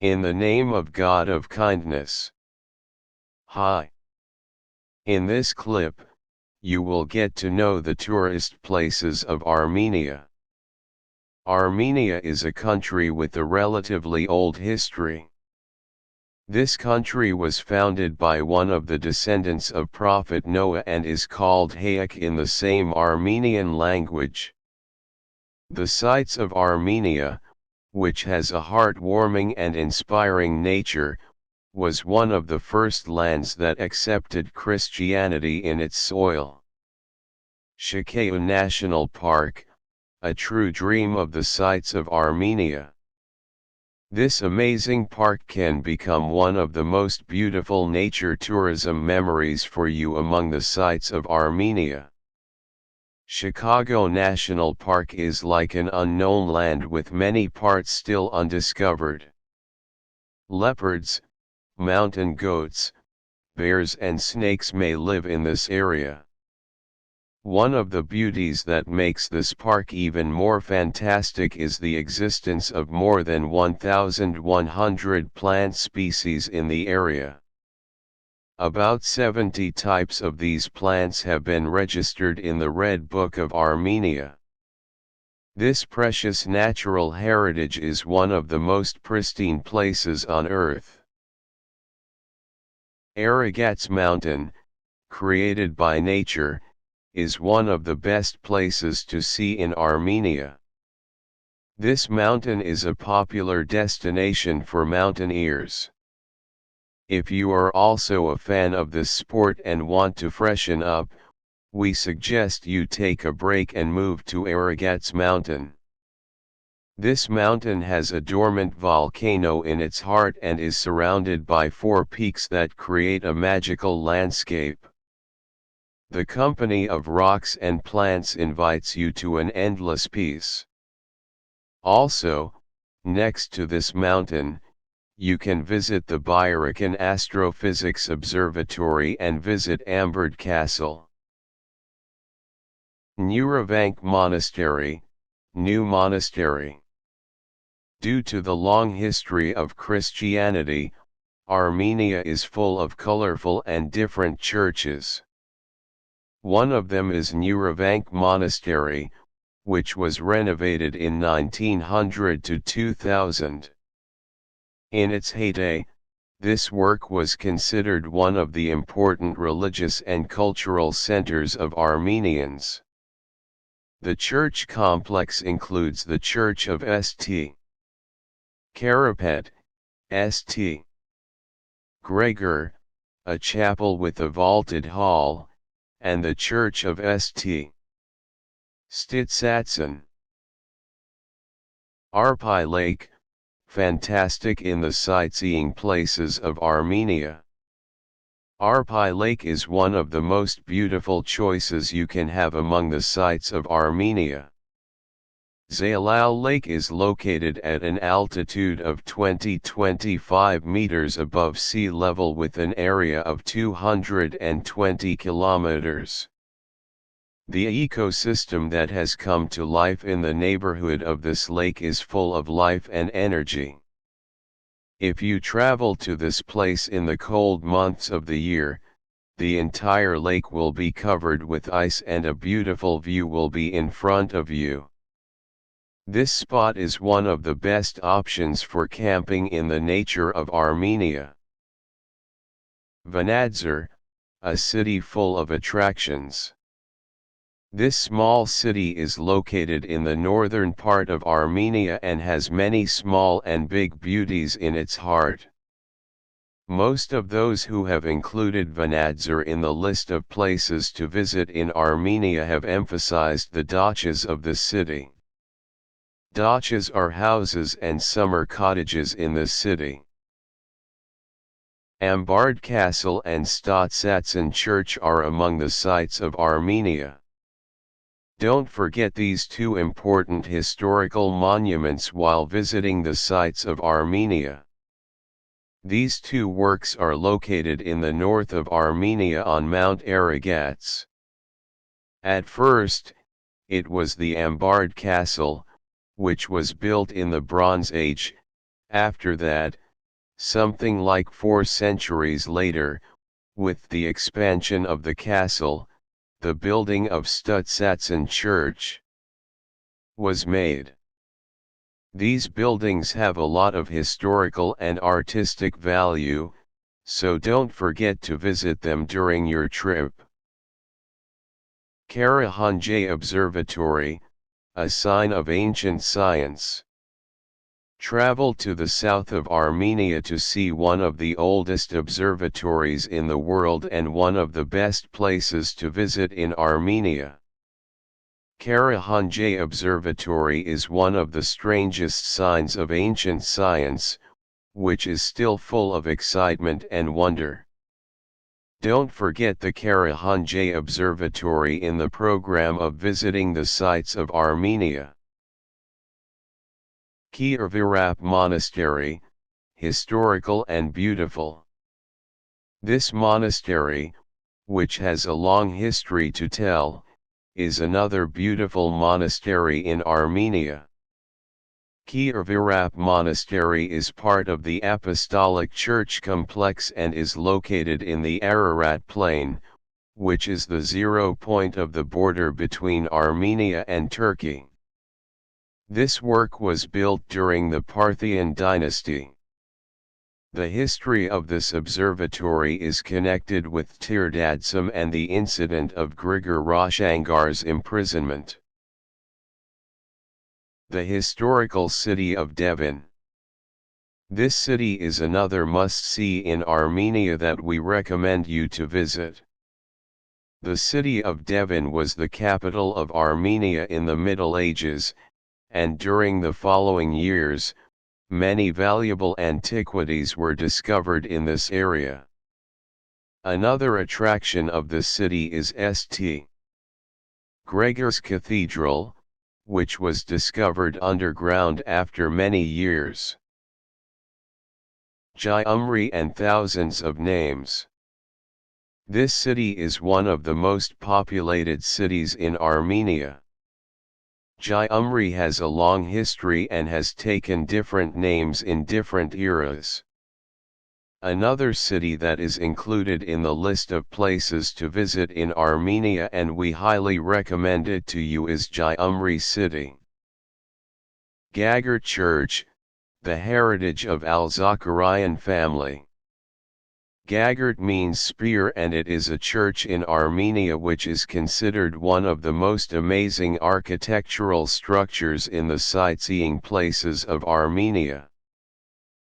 In the name of God of kindness. Hi. In this clip, you will get to know the tourist places of Armenia. Armenia is a country with a relatively old history. This country was founded by one of the descendants of Prophet Noah and is called Hayek in the same Armenian language. The sites of Armenia, which has a heartwarming and inspiring nature, was one of the first lands that accepted Christianity in its soil. Shakaya National Park, a true dream of the sites of Armenia. This amazing park can become one of the most beautiful nature tourism memories for you among the sites of Armenia. Chicago National Park is like an unknown land with many parts still undiscovered. Leopards, mountain goats, bears and snakes may live in this area. One of the beauties that makes this park even more fantastic is the existence of more than 1,100 plant species in the area. About 70 types of these plants have been registered in the Red Book of Armenia. This precious natural heritage is one of the most pristine places on earth. Aragats Mountain, created by nature, is one of the best places to see in Armenia. This mountain is a popular destination for mountaineers. If you are also a fan of this sport and want to freshen up, we suggest you take a break and move to Aragats Mountain. This mountain has a dormant volcano in its heart and is surrounded by 4 peaks that create a magical landscape. The company of rocks and plants invites you to an endless peace. Also, next to this mountain, you can visit the Bayrakan Astrophysics Observatory and visit Ambard Castle. Nuravank Monastery, New Monastery. Due to the long history of Christianity, Armenia is full of colorful and different churches. One of them is Nuravank Monastery, which was renovated in 1900 to 2000. In its heyday, this work was considered one of the important religious and cultural centers of Armenians. The church complex includes the Church of St. Karapet, St. Gregor, a chapel with a vaulted hall, and the Church of St. Stitsatsan. Arpai Lake, fantastic in the sightseeing places of Armenia. Arpai Lake is one of the most beautiful choices you can have among the sites of Armenia. Zalal Lake is located at an altitude of 20-25 meters above sea level with an area of 220 kilometers. The ecosystem that has come to life in the neighborhood of this lake is full of life and energy. If you travel to this place in the cold months of the year, the entire lake will be covered with ice and a beautiful view will be in front of you. This spot is one of the best options for camping in the nature of Armenia. Vanadzor, a city full of attractions. This small city is located in the northern part of Armenia and has many small and big beauties in its heart. Most of those who have included Vanadzor in the list of places to visit in Armenia have emphasized the dachas of the city. Dachas are houses and summer cottages in the city. Ambard Castle and Stitsatsan Church are among the sites of Armenia. Don't forget these 2 important historical monuments while visiting the sites of Armenia. These 2 works are located in the north of Armenia on Mount Aragats. At first, it was the Ambard Castle, which was built in the Bronze Age. After that, Something like 4 centuries later, with the expansion of the castle, the building of Stutsatzen Church was made. These buildings have a lot of historical and artistic value, so don't forget to visit them during your trip. Karahanjay Observatory, a sign of ancient science. Travel to the south of Armenia to see one of the oldest observatories in the world and one of the best places to visit in Armenia. Karahanjay Observatory is one of the strangest signs of ancient science, which is still full of excitement and wonder. Don't forget the Karahanjay Observatory in the program of visiting the sites of Armenia. Kirvirap Monastery, historical and beautiful. This monastery, which has a long history to tell, is another beautiful monastery in Armenia. Kirvirap Monastery is part of the Apostolic Church complex and is located in the Ararat Plain, which is the 0 point of the border between Armenia and Turkey. This work was built during the Parthian dynasty. The history of this observatory is connected with Tirdadsam and the incident of Grigor Roshangar's imprisonment. The historical city of Devon. This city is another must-see in Armenia that we recommend you to visit. The city of Devon was the capital of Armenia in the Middle Ages, and during the following years, many valuable antiquities were discovered in this area. Another attraction of the city is St. Gregor's Cathedral, which was discovered underground after many years. Gyumri and thousands of names. This city is one of the most populated cities in Armenia. Gyumri has a long history and has taken different names in different eras. Another city that is included in the list of places to visit in Armenia and we highly recommend it to you is Gyumri city. Gagor Church, the heritage of Al-Zakarian family. Gagurt means spear and it is a church in Armenia which is considered one of the most amazing architectural structures in the sightseeing places of Armenia.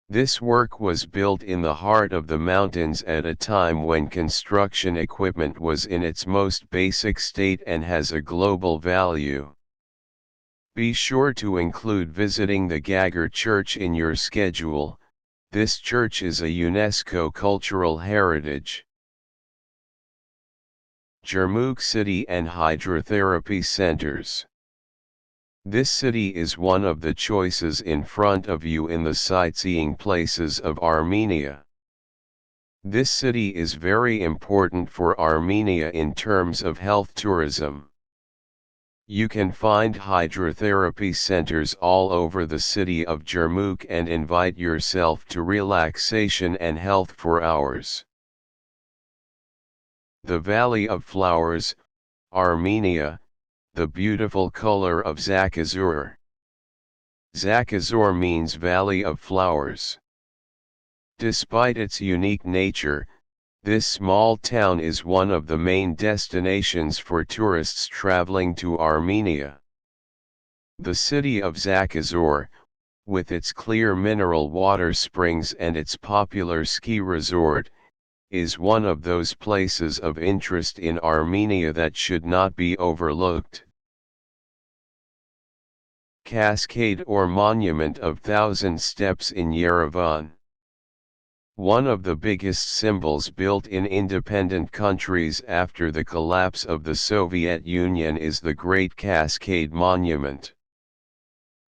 This work was built in the heart of the mountains at a time when construction equipment was in its most basic state and has a global value. Be sure to include visiting the Gagor Church in your schedule. This church is a UNESCO cultural heritage. Jermuk City and Hydrotherapy Centers. This city is one of the choices in front of you in the sightseeing places of Armenia. This city is very important for Armenia in terms of health tourism. You can find hydrotherapy centers all over the city of Jermuk and invite yourself to relaxation and health for hours. The Valley of Flowers, Armenia, the beautiful color of Zakazur. Zakazur means Valley of Flowers. Despite its unique nature, this small town is one of the main destinations for tourists traveling to Armenia. The city of Zakazur, with its clear mineral water springs and its popular ski resort, is one of those places of interest in Armenia that should not be overlooked. Cascade or Monument of Thousand Steps in Yerevan. One of the biggest symbols built in independent countries after the collapse of the Soviet Union is the Great Cascade Monument.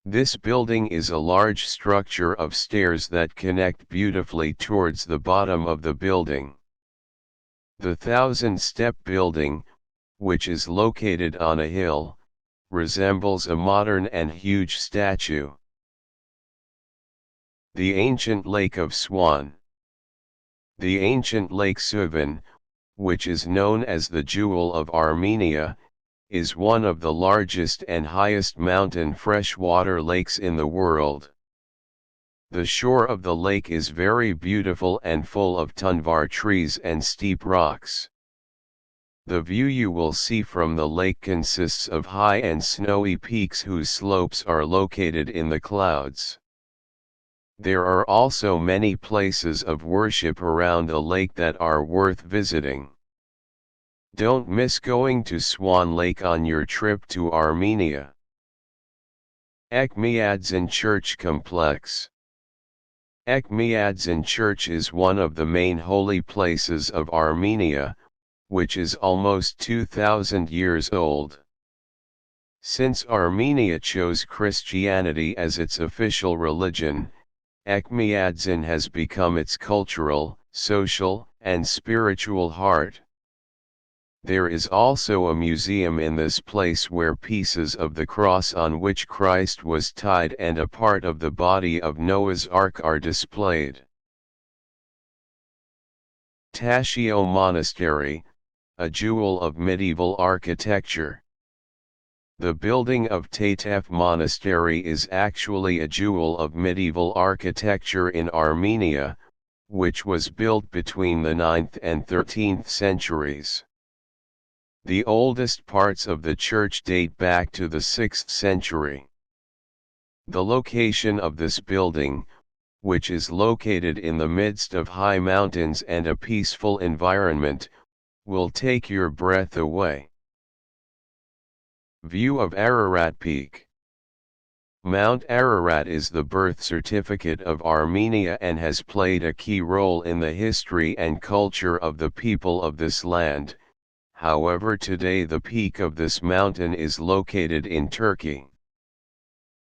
This building is a large structure of stairs that connect beautifully towards the bottom of the building. The thousand-step building, which is located on a hill, resembles a modern and huge statue. The ancient Lake of Swan. The ancient Lake Suvan, which is known as the Jewel of Armenia, is one of the largest and highest mountain freshwater lakes in the world. The shore of the lake is very beautiful and full of tunvar trees and steep rocks. The view you will see from the lake consists of high and snowy peaks whose slopes are located in the clouds. There are also many places of worship around the lake that are worth visiting. Don't miss going to Swan Lake on your trip to Armenia. Ekmiadzin Church Complex. Ekmiadzin Church is one of the main holy places of Armenia, which is almost 2,000 years old. Since Armenia chose Christianity as its official religion, Ekmiadzin has become its cultural, social, and spiritual heart. There is also a museum in this place where pieces of the cross on which Christ was tied and a part of the body of Noah's Ark are displayed. Tashio Monastery, a jewel of medieval architecture. The building of Tatef Monastery is actually a jewel of medieval architecture in Armenia, which was built between the 9th and 13th centuries. The oldest parts of the church date back to the 6th century. The location of this building, which is located in the midst of high mountains and a peaceful environment, will take your breath away. View of Ararat Peak. Mount Ararat is the birth certificate of Armenia and has played a key role in the history and culture of the people of this land. However, today the peak of this mountain is located in Turkey.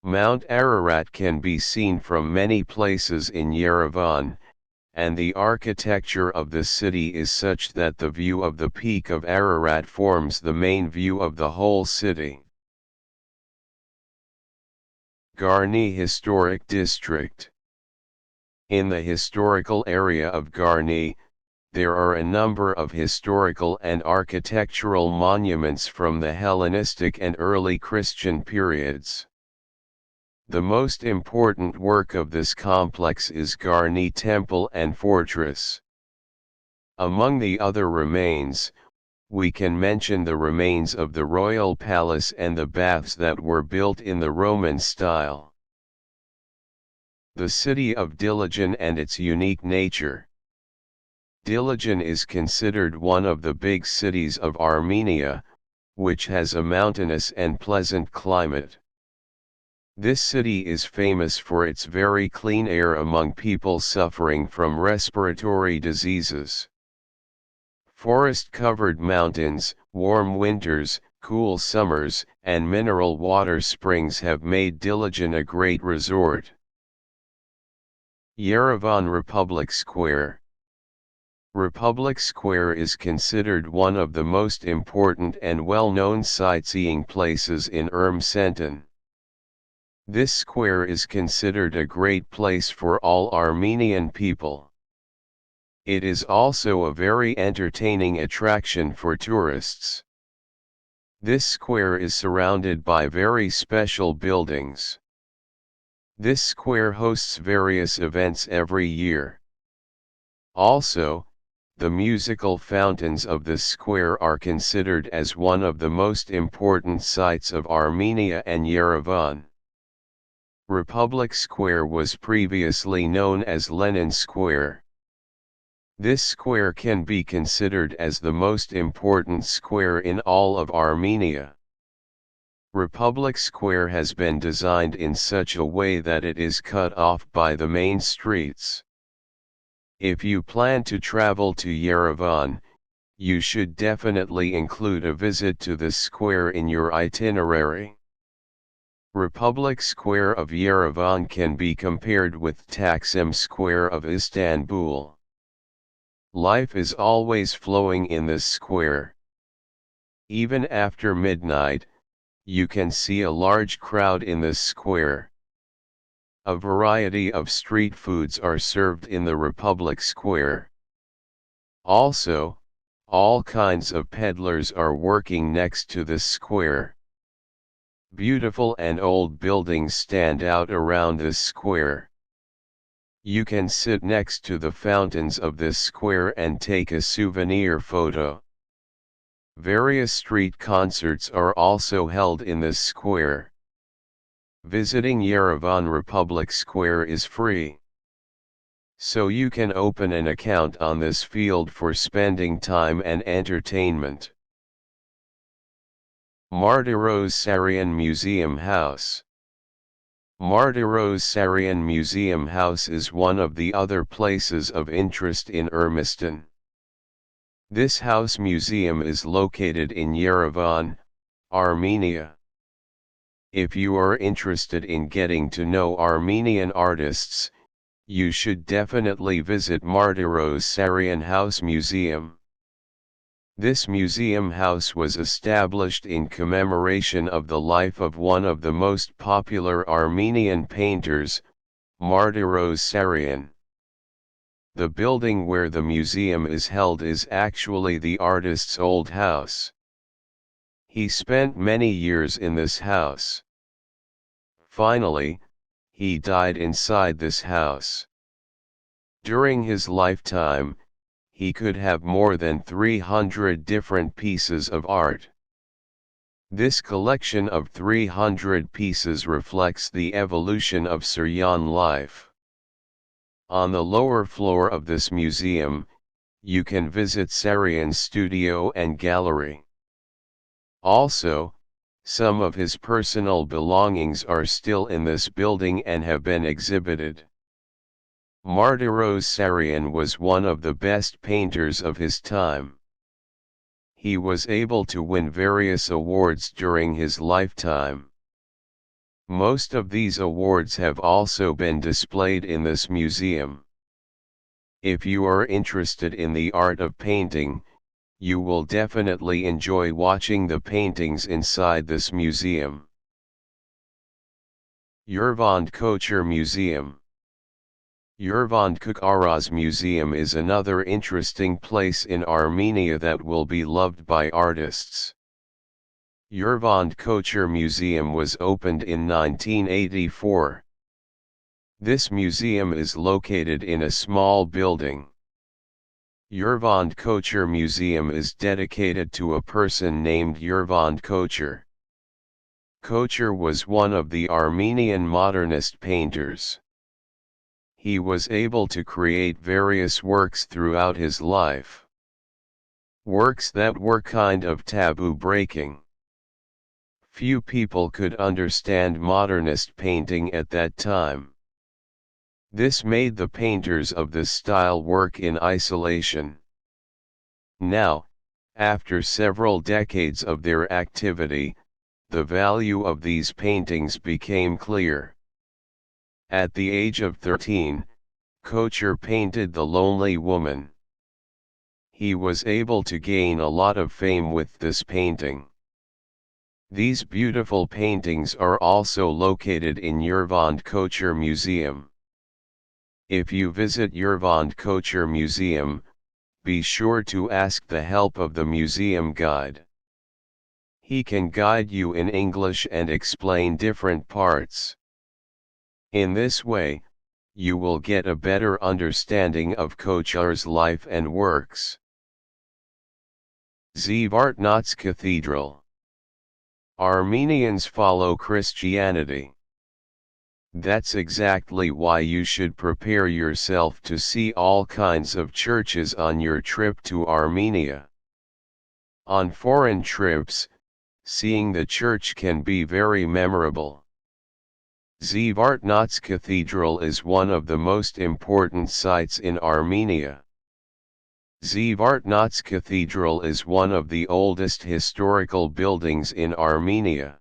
Mount Ararat can be seen from many places in Yerevan, and the architecture of the city is such that the view of the peak of Ararat forms the main view of the whole city. Garni Historic District. In the historical area of Garni, there are a number of historical and architectural monuments from the Hellenistic and early Christian periods. The most important work of this complex is Garni Temple and Fortress. Among the other remains, we can mention the remains of the royal palace and the baths that were built in the Roman style. The city of Diligen and its unique nature. Diligen is considered one of the big cities of Armenia, which has a mountainous and pleasant climate. This city is famous for its very clean air among people suffering from respiratory diseases. Forest-covered mountains, warm winters, cool summers, and mineral water springs have made Diligen a great resort. Yerevan Republic Square. Republic Square is considered one of the most important and well-known sightseeing places in Ermsentin. This square is considered a great place for all Armenian people. It is also a very entertaining attraction for tourists. This square is surrounded by very special buildings. This square hosts various events every year. Also, the musical fountains of this square are considered as one of the most important sites of Armenia and Yerevan. Republic Square was previously known as Lenin Square. This square can be considered as the most important square in all of Armenia. Republic Square has been designed in such a way that it is cut off by the main streets. If you plan to travel to Yerevan, you should definitely include a visit to this square in your itinerary. Republic Square of Yerevan can be compared with Taksim Square of Istanbul. Life is always flowing in this square. Even after midnight, you can see a large crowd in this square. A variety of street foods are served in the Republic Square. Also, all kinds of peddlers are working next to this square. Beautiful and old buildings stand out around this square. You can sit next to the fountains of this square and take a souvenir photo. Various street concerts are also held in this square. Visiting Yerevan Republic Square is free. So you can open an account on this field for spending time and entertainment. Martiros Sarian Museum House. Martiros Sarian Museum House is one of the other places of interest in Ermiston. This house museum is located in Yerevan, Armenia. If you are interested in getting to know Armenian artists, you should definitely visit Martiros Sarian House Museum. This museum house was established in commemoration of the life of one of the most popular Armenian painters, Martiros Sarian. The building where the museum is held is actually the artist's old house. He spent many years in this house. Finally, he died inside this house. During his lifetime, he could have more than 300 different pieces of art. This collection of 300 pieces reflects the evolution of Syrian life. On the lower floor of this museum, you can visit Sarian's studio and gallery. Also, some of his personal belongings are still in this building and have been exhibited. Martiros Sarian was one of the best painters of his time. He was able to win various awards during his lifetime. Most of these awards have also been displayed in this museum. If you are interested in the art of painting, you will definitely enjoy watching the paintings inside this museum. Yerevan Kocher Museum. Yerevan Kocher Museum is another interesting place in Armenia that will be loved by artists. Yerevan Kocher Museum was opened in 1984. This museum is located in a small building. Yerevan Kocher Museum is dedicated to a person named Yerevan Kocher. Kocher was one of the Armenian modernist painters. He was able to create various works throughout his life. Works that were kind of taboo-breaking. Few people could understand modernist painting at that time. This made the painters of this style work in isolation. Now, after several decades of their activity, the value of these paintings became clear. At the age of 13, Kocher painted The Lonely Woman. He was able to gain a lot of fame with this painting. These beautiful paintings are also located in Yerevan Kocher Museum. If you visit Yerevan Kocher Museum, be sure to ask the help of the museum guide. He can guide you in English and explain different parts. In this way, you will get a better understanding of Kocher's life and works. Zvartnots Cathedral. Armenians follow Christianity. That's exactly why you should prepare yourself to see all kinds of churches on your trip to Armenia. On foreign trips, seeing the church can be very memorable. Zvartnots Cathedral is one of the most important sites in Armenia. Zvartnots Cathedral is one of the oldest historical buildings in Armenia.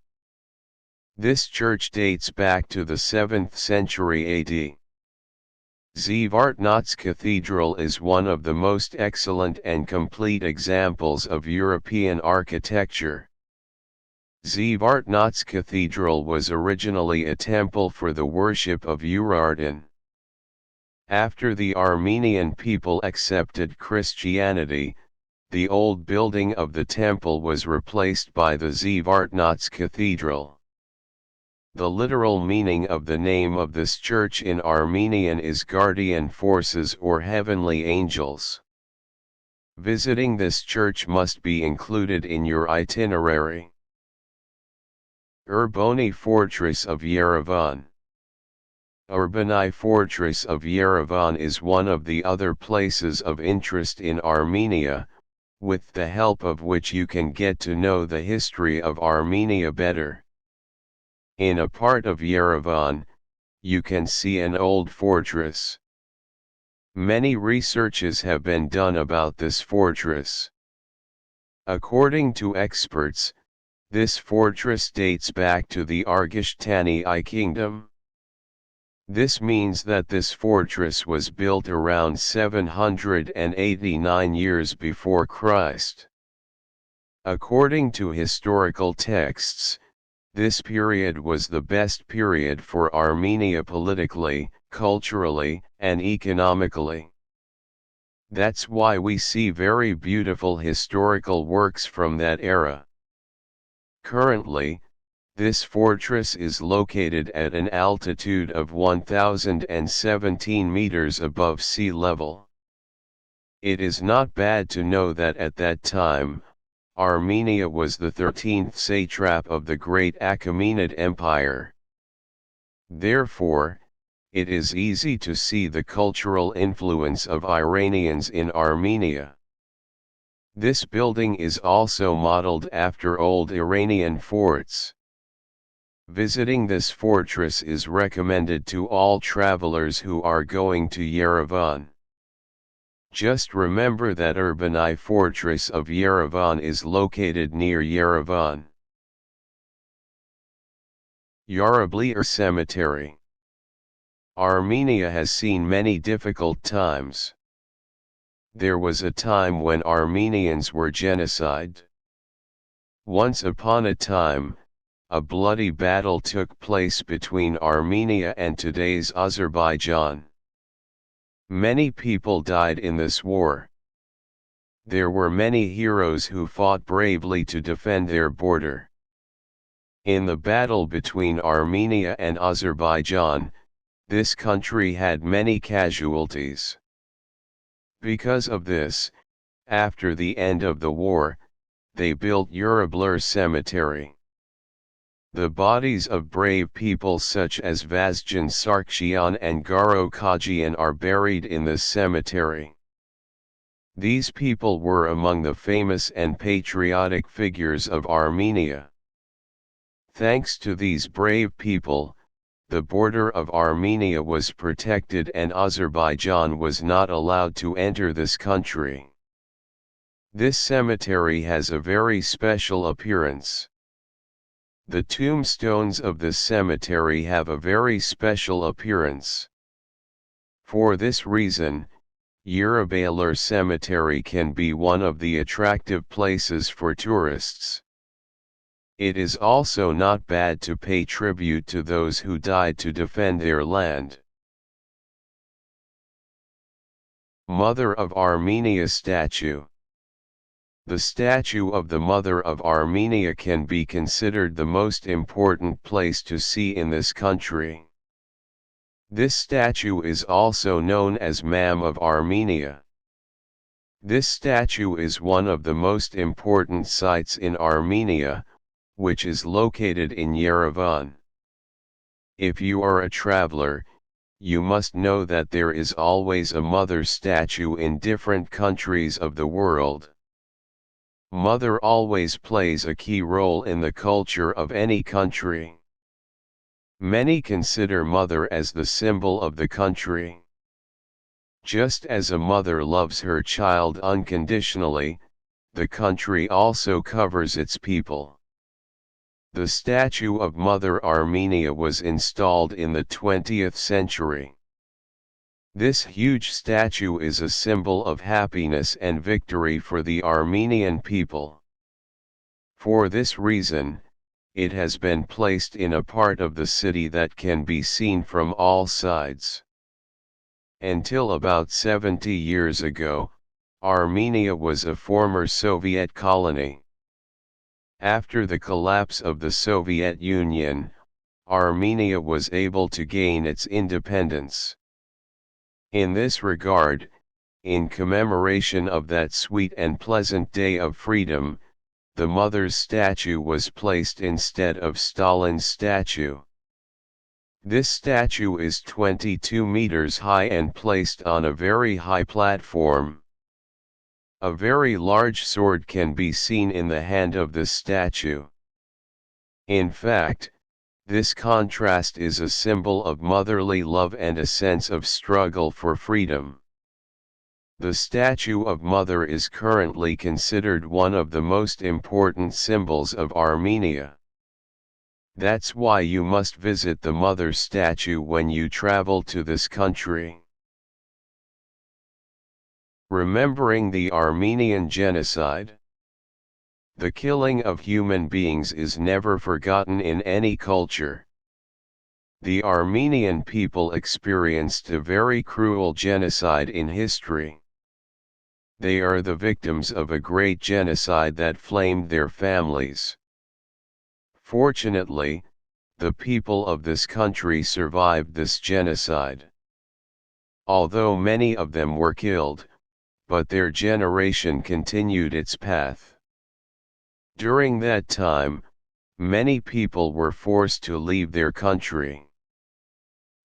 This church dates back to the 7th century AD. Zvartnots Cathedral is one of the most excellent and complete examples of European architecture. Zvartnots Cathedral was originally a temple for the worship of Urartu. After the Armenian people accepted Christianity, the old building of the temple was replaced by the Zvartnots Cathedral. The literal meaning of the name of this church in Armenian is guardian forces or heavenly angels. Visiting this church must be included in your itinerary. Urbani Fortress of Yerevan. Urbani Fortress of Yerevan is one of the other places of interest in Armenia, with the help of which you can get to know the history of Armenia better. In a part of Yerevan, you can see an old fortress. Many researches have been done about this fortress. According to experts, this fortress dates back to the Argishtani I kingdom. This means that this fortress was built around 789 years before Christ. According to historical texts, this period was the best period for Armenia politically, culturally, and economically. That's why we see very beautiful historical works from that era. Currently, this fortress is located at an altitude of 1,017 meters above sea level. It is not bad to know that at that time, Armenia was the 13th satrap of the great Achaemenid Empire. Therefore, it is easy to see the cultural influence of Iranians in Armenia. This building is also modeled after old Iranian forts. Visiting this fortress is recommended to all travelers who are going to Yerevan. Just remember that Urbani Fortress of Yerevan is located near Yerevan. Yarıblılar Cemetery. Armenia has seen many difficult times. There was a time when Armenians were genocided. Once upon a time, a bloody battle took place between Armenia and today's Azerbaijan. Many people died in this war. There were many heroes who fought bravely to defend their border. In the battle between Armenia and Azerbaijan, this country had many casualties. Because of this, after the end of the war, they built Yarıblılar Cemetery. The bodies of brave people such as Vazgen Sargsyan and Garo Kajian are buried in this cemetery. These people were among the famous and patriotic figures of Armenia. Thanks to these brave people, the border of Armenia was protected and Azerbaijan was not allowed to enter this country. This cemetery has a very special appearance. The tombstones of this cemetery have a very special appearance. For this reason, Yarıblılar Cemetery can be one of the attractive places for tourists. It is also not bad to pay tribute to those who died to defend their land. Mother of Armenia statue. The statue of the Mother of Armenia can be considered the most important place to see in this country. This statue is also known as Mam of Armenia. This statue is one of the most important sites in Armenia, which is located in Yerevan. If you are a traveler, you must know that there is always a mother statue in different countries of the world. Mother always plays a key role in the culture of any country. Many consider mother as the symbol of the country. Just as a mother loves her child unconditionally, the country also covers its people. The statue of Mother Armenia was installed in the 20th century. This huge statue is a symbol of happiness and victory for the Armenian people. For this reason, it has been placed in a part of the city that can be seen from all sides. Until about 70 years ago, Armenia was a former Soviet colony. After the collapse of the Soviet Union, Armenia was able to gain its independence. In this regard, in commemoration of that sweet and pleasant day of freedom, the mother's statue was placed instead of Stalin's statue. This statue is 22 meters high and placed on a very high platform. A very large sword can be seen in the hand of the statue. In fact, this contrast is a symbol of motherly love and a sense of struggle for freedom. The statue of Mother is currently considered one of the most important symbols of Armenia. That's why you must visit the Mother statue when you travel to this country. Remembering the Armenian genocide. The killing of human beings is never forgotten in any culture. The Armenian people experienced a very cruel genocide in history. They are the victims of a great genocide that flamed their families. Fortunately, the people of this country survived this genocide. Although many of them were killed, but their generation continued its path. During that time, many people were forced to leave their country.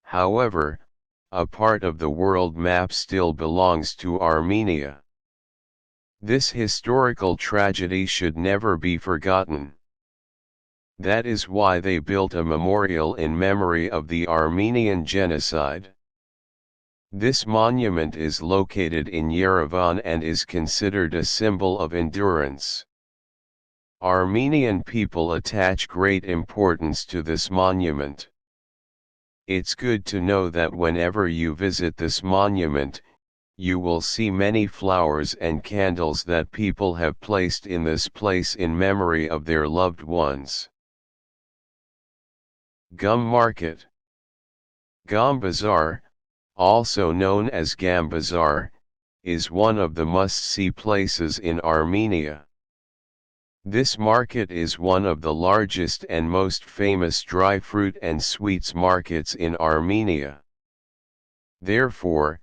However, a part of the world map still belongs to Armenia. This historical tragedy should never be forgotten. That is why they built a memorial in memory of the Armenian genocide. This monument is located in Yerevan and is considered a symbol of endurance. Armenian people attach great importance to this monument. It's good to know that whenever you visit this monument, you will see many flowers and candles that people have placed in this place in memory of their loved ones. Gum Market. Gum Bazaar, also known as Gam Bazaar, is one of the must-see places in Armenia. This market is one of the largest and most famous dry fruit and sweets markets in Armenia. Therefore,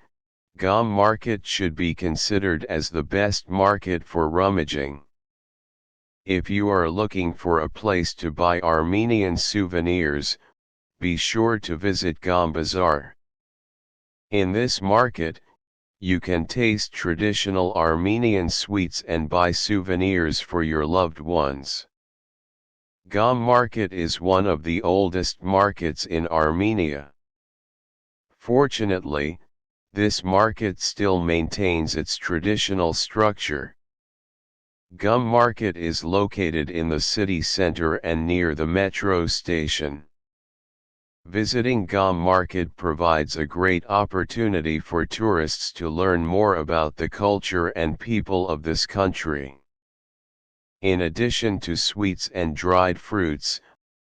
Gum Market should be considered as the best market for rummaging. If you are looking for a place to buy Armenian souvenirs, be sure to visit Gum Bazaar. In this market, you can taste traditional Armenian sweets and buy souvenirs for your loved ones. Gum Market is one of the oldest markets in Armenia. Fortunately, this market still maintains its traditional structure. Gum Market is located in the city center and near the metro station. Visiting Gum Market provides a great opportunity for tourists to learn more about the culture and people of this country. In addition to sweets and dried fruits,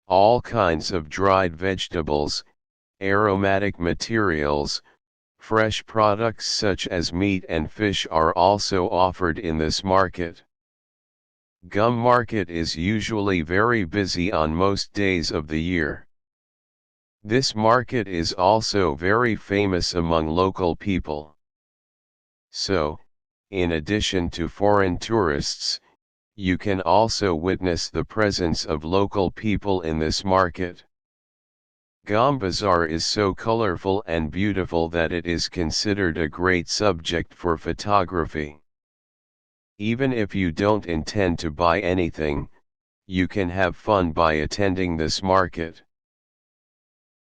all kinds of dried vegetables, aromatic materials, fresh products such as meat and fish are also offered in this market. Gum Market is usually very busy on most days of the year. This market is also very famous among local people. So, in addition to foreign tourists, you can also witness the presence of local people in this market. Gum Bazaar is so colorful and beautiful that it is considered a great subject for photography. Even if you don't intend to buy anything, you can have fun by attending this market.